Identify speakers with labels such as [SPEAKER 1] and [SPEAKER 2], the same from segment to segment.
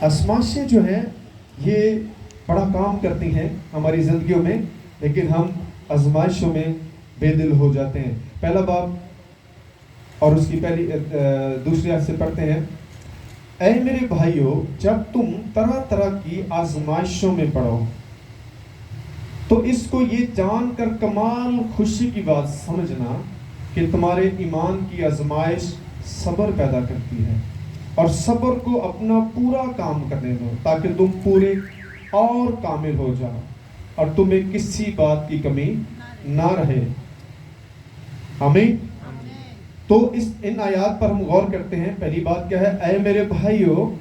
[SPEAKER 1] آزمائشیں جو ہیں یہ بڑا کام کرتی ہیں ہماری زندگیوں میں، لیکن ہم آزمائشوں میں بے دل ہو جاتے ہیں۔ پہلا باب اور اس کی دوسری آیت سے پڑھتے ہیں، اے میرے بھائیو جب تم طرح طرح کی آزمائشوں میں پڑو تو اس کو یہ جان کر کمال خوشی کی بات سمجھنا کہ تمہارے ایمان کی آزمائش صبر پیدا کرتی ہے، اور صبر کو اپنا پورا کام کرنے دو تاکہ تم پورے اور کامل ہو جاؤ اور تمہیں کسی بات کی کمی نہ رہے۔ آمین۔ تو ان آیات پر ہم غور کرتے ہیں۔ پہلی بات کیا ہے؟ اے میرے بھائیو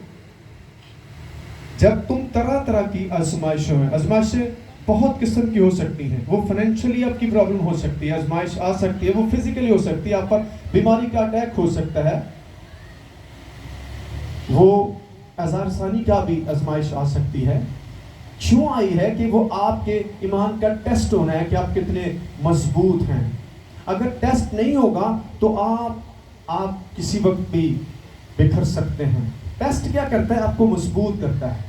[SPEAKER 1] جب تم طرح طرح کی آزمائشوں میں، آزمائشیں بہت قسم کی ہو سکتی ہیں، وہ فائنینشلی آپ کی پرابلم ہو سکتی ہے، آزمائش آ سکتی ہے، وہ فزیکلی ہو سکتی ہے، آپ پر بیماری کا اٹیک ہو سکتا ہے، وہ ہزار ثانی کا بھی آزمائش آ سکتی ہے۔ کیوں آئی ہے؟ کہ وہ آپ کے ایمان کا ٹیسٹ ہونا ہے کہ آپ کتنے مضبوط ہیں۔ اگر ٹیسٹ نہیں ہوگا تو آپ کسی وقت بھی بکھر سکتے ہیں۔ ٹیسٹ کیا کرتا ہے؟ آپ کو مضبوط کرتا ہے،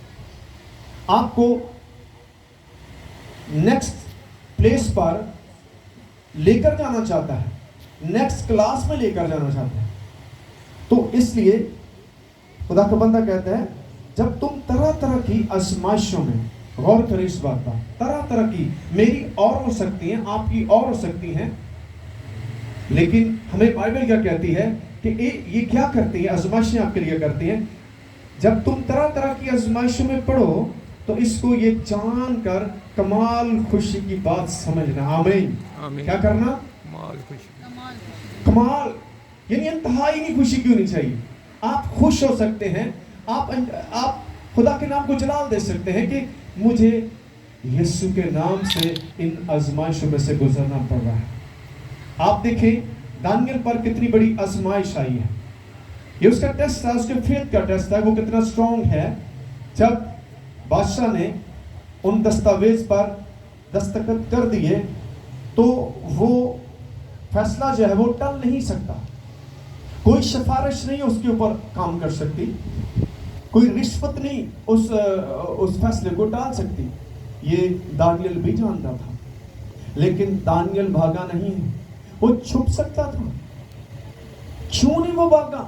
[SPEAKER 1] آپ کو نیکسٹ پلیس پر لے کر جانا چاہتا ہے، نیکسٹ کلاس میں لے کر جانا چاہتا ہے۔ تو اس لیے خدا کا بندہ کہتا ہے جب تم طرح طرح کی آزمائشوں میں، غور کریں اس بات پر، طرح طرح کی، میری اور ہو سکتی ہیں، آپ کی اور ہو سکتی ہیں، لیکن ہمیں بائبل کیا کہتی ہے کہ یہ کیا کرتی ہے؟ آزمائشیں آپ کے لیے کرتی ہیں۔ جب تم طرح طرح کی آزمائشوں میں پڑھو تو اس کو یہ جان کر کمال خوشی کی بات سمجھنا۔ آمین۔ کیا کرنا؟ کمال، یعنی انتہائی نہیں خوشی کی ہونی چاہیے۔ آپ خوش ہو سکتے ہیں، آپ خدا کے نام کو جلال دے سکتے ہیں کہ مجھے یسوع کے نام سے ان آزمائشوں میں سے گزرنا پڑ رہا ہے۔ آپ دیکھیں دانیل پر کتنی بڑی آزمائش آئی ہے، یہ اس کا ٹیسٹ تھا، اس کے فیتھ کا ٹیسٹ تھا، وہ کتنا سٹرونگ ہے۔ جب بادشاہ نے ان دستاویز پر دستخط کر دیے تو وہ فیصلہ جو ہے وہ ٹل نہیں سکتا، کوئی سفارش نہیں اس کے اوپر کام کر سکتی، کوئی رشوت نہیں اس فیصلے کو ٹال سکتی۔ یہ دانیل بھی جانتا تھا، لیکن دانیل بھاگا نہیں، وہ چھپ سکتا تھا۔ کیوں نہیں وہ بھاگا؟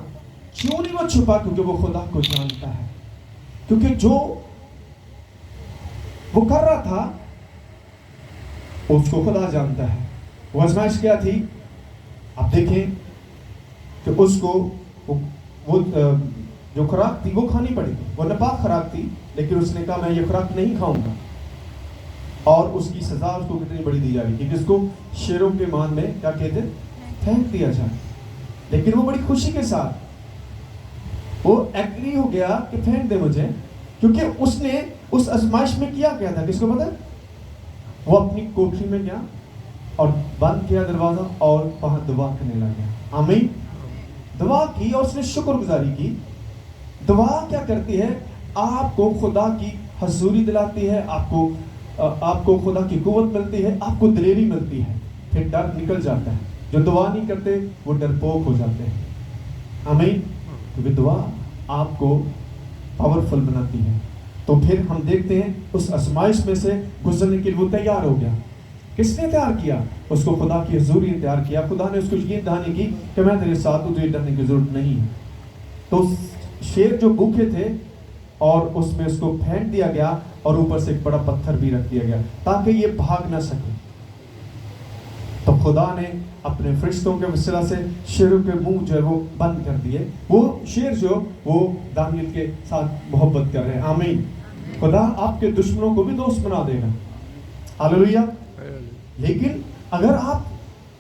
[SPEAKER 1] کیوں نہیں وہ چھپا؟ کیونکہ وہ خدا کو جانتا ہے، کیونکہ جو وہ کر رہا تھا اس کو خدا جانتا ہے۔ وہ آزمائش کیا تھی؟ آپ دیکھیں کہ اس کو وہ جو خوراک تھی وہ کھانی پڑی، وہ ناپاک خوراک تھی، لیکن اس نے کہا میں یہ خوراک نہیں کھاؤں گا، اور اس کی سزا اس کو کتنی بڑی دی جا رہی تھی کہ اس کو شیروں کے مان میں کیا کہتے ہیں؟ پھینک دیا جائے۔ لیکن وہ بڑی خوشی کے ساتھ وہ ایگری ہو گیا کہ پھینک دے مجھے، کیونکہ اس نے اس آزمائش میں کیا تھا؟ کس کو پتا؟ وہ اپنی کوٹری میں گیا اور بند کیا دروازہ اور وہاں دعا کرنے لگا۔ آمین۔ دعا کی اور اس نے شکر گزاری کی۔ دعا کیا کرتی ہے؟ آپ کو خدا کی حضوری دلاتی ہے، آپ کو خدا کی قوت ملتی ہے، آپ کو دلیری ملتی ہے، پھر ڈر نکل جاتا ہے۔ جو دعا نہیں کرتے وہ ڈرپوک ہو جاتے ہیں۔ آمین۔ کیونکہ دعا آپ کو پاورفل بناتی ہے۔ تو پھر ہم دیکھتے ہیں اس آزمائش میں سے گزرنے کے لیے وہ تیار ہو گیا۔ کس نے تیار کیا؟ اس کو خدا کی حضوری نے تیار کیا۔ خدا نے اس کو یقین دہانی کی کہ میں تیرے ساتھ ہوں، تجھے ڈرنے کی ضرورت نہیں ہے۔ تو شیر جو بھوکے تھے اور اس میں اس کو پھینک دیا گیا اور اوپر سے ایک بڑا پتھر بھی رکھ دیا گیا تاکہ یہ بھاگ نہ سکے۔ تو خدا نے اپنے فرشتوں کے وسیلہ سے شیروں کے منہ جو ہے وہ بند کر دیے۔ وہ شیر جو وہ دانیل کے ساتھ محبت کر رہے ہیں۔ آمین۔ خدا آپ کے دشمنوں کو بھی دوست بنا دے گا۔ ہاللویا۔ لیکن اگر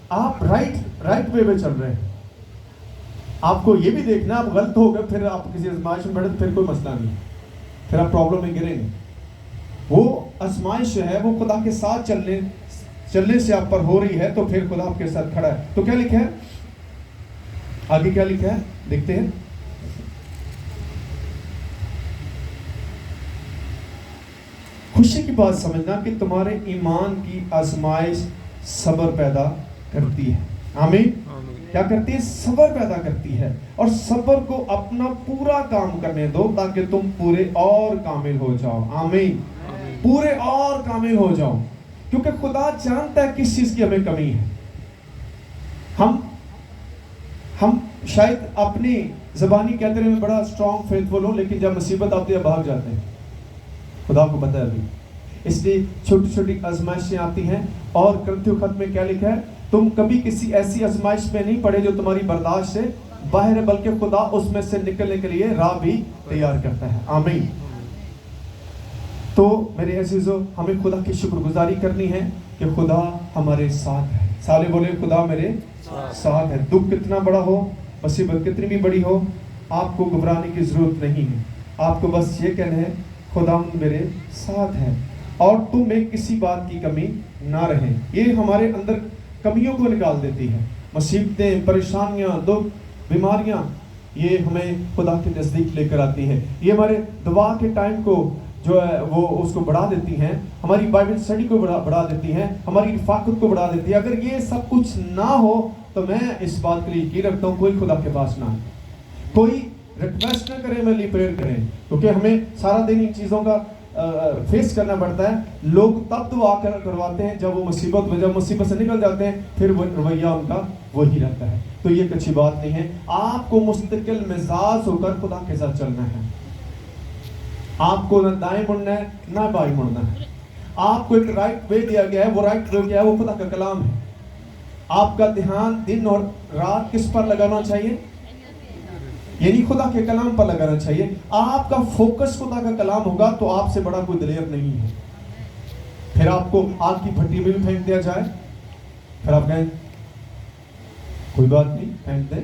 [SPEAKER 1] آپ رائٹ وے میں چل رہے ہیں، آپ کو یہ بھی دیکھنا آپ غلط ہو گئے، پھر آپ کسی آزمائش میں پڑے تو پھر کوئی مسئلہ نہیں، پھر آپ پرابلم میں گریں گے۔ وہ آزمائش ہے وہ خدا کے ساتھ چلنے سے آپ پر ہو رہی ہے، تو پھر خدا آپ کے ساتھ کھڑا ہے۔ تو کیا لکھا ہے آگے؟ کیا لکھا ہے دیکھتے ہیں۔ خوشی کی بات سمجھنا کہ تمہارے ایمان کی آزمائش صبر پیدا کرتی ہے۔ آمین۔ کیا کرتی ہے؟ صبر پیدا کرتی ہے. اور صبر کو اپنا پورا کام کرنے دو تاکہ تم پورے اور کامل ہو جاؤ. آمین. پورے اور کامل ہو جاؤ، کیونکہ خدا جانتا ہے کس چیز کی ہمیں کمی ہے. ہم شاید اپنی زبانی کہتے ہیں میں بڑا اسٹرانگ فیتھفل ہوں، لیکن جب مصیبت آتی ہے بھاگ جاتے ہیں. خدا کو پتہ ہے ابھی. اس لیے چھوٹی چھوٹی آزمائشیں آتی ہیں. اور کرنتھیوں خط میں کیا لکھا ہے؟ تم کبھی کسی ایسی آزمائش میں نہیں پڑے جو تمہاری برداشت سے باہر ہے، بلکہ خدا اس میں سے نکلنے کے لیے راہ بھی تیار کرتا ہے. آمین. تو میرے عزیزو، ہمیں خدا کی شکر گزاری کرنی ہے کہ خدا ہمارے ساتھ ہے. سارے بولے خدا میرے ساتھ ہے. دکھ کتنا بڑا ہو، مصیبت کتنی بھی بڑی ہو، آپ کو گھبرانے کی ضرورت نہیں ہے. آپ کو بس یہ کہنا ہے خدا میرے ساتھ ہے، اور تم میں کسی بات کی کمی نہ رہے. یہ ہمارے اندر کمیوں کو نکال دیتی ہے. مصیبتیں، پریشانیاں، دکھ، بیماریاں، یہ ہمیں خدا کے نزدیک لے کر آتی ہے. یہ ہمارے دعا کے ٹائم کو جو ہے وہ اس کو بڑھا دیتی ہیں، ہماری بائبل اسٹڈی کو بڑھا دیتی ہیں، ہماری رفاقت کو بڑھا دیتی ہے. اگر یہ سب کچھ نہ ہو تو میں اس بات کے لیے یقین رکھتا ہوں کوئی خدا کے پاس نہ ہے. کوئی ریکویسٹ نہ کرے، میرے لیے پریئر کریں، کیونکہ ہمیں سارا دن ان چیزوں کا فیس کرنا پڑتا ہے. لوگ تب دعا کرواتے ہیں جب وہ مصیبت سے نکل جاتے ہیں، پھر وہ رویہ ان کا وہی رہتا ہے. تو یہ ایک اچھی بات نہیں ہے. آپ کو مستقل مزاج ہو کر خدا کے ساتھ چلنا ہے. آپ کو نہ دائیں مڑنا ہے نہ بائیں مڑنا ہے. آپ کو ایک رائٹ وے دیا گیا ہے. وہ رائٹ وے کیا ہے؟ وہ خدا کا کلام ہے. آپ کا دھیان دن اور رات کس پر لگانا چاہیے؟ یعنی خدا کے کلام پر لگانا چاہیے. آپ کا فوکس خدا کا کلام ہوگا تو آپ سے بڑا کوئی دلیر نہیں ہے. پھر آپ کو آگ کی بھٹی میں بھی پھینک دیا جائے، پھر آپ کہیں کوئی بات نہیں، پھینک دیں.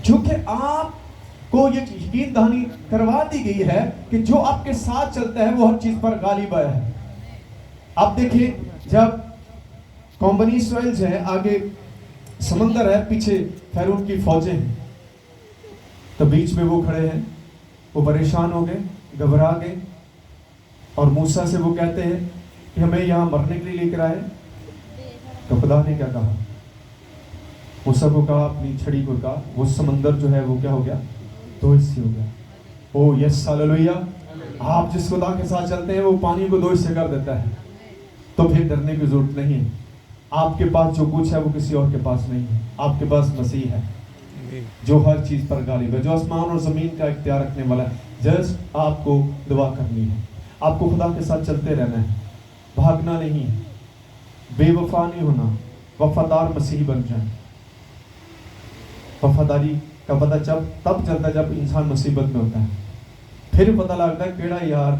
[SPEAKER 1] کیونکہ آپ کو یہ یقین دہانی کروا دی گئی ہے کہ جو آپ کے ساتھ چلتا ہے وہ ہر چیز پر غالب ہے. آپ دیکھیں، جب قوم بنی اسرائیل جو ہے، آگے سمندر ہے، پیچھے فرعون کی فوجیں ہیں، تو بیچ میں وہ کھڑے ہیں. وہ پریشان ہو گئے، گھبرا گئے، اور موسیٰ سے وہ کہتے ہیں کہ ہمیں یہاں مرنے کے لیے لے کر آئے. تو خدا نے کیا کہا؟ موسیٰ کو کہا، اپنی چھڑی کو کہا، وہ سمندر جو ہے وہ کیا ہو گیا؟ دو حصے ہو گیا. او یس ہاللویہ. آپ جس خدا کے ساتھ چلتے ہیں وہ پانی کو دو حصے کر دیتا ہے. تو پھر ڈرنے کی ضرورت نہیں ہے. آپ کے پاس جو کچھ ہے وہ کسی اور کے پاس نہیں ہے. آپ کے پاس مسیح ہے جو ہر چیز پر غالب ہے، جو آسمان اور زمین کا اختیار رکھنے والا ہے. جسٹ آپ کو دعا کرنی ہے. آپ کو خدا کے ساتھ چلتے رہنا ہے، بھاگنا نہیں ہے، بے وفا نہیں ہونا، وفادار مسیحی بن جائیں. وفاداری کا پتہ تب چلتا ہے جب انسان مصیبت میں ہوتا ہے. پھر پتہ لگتا ہے کیڑا یار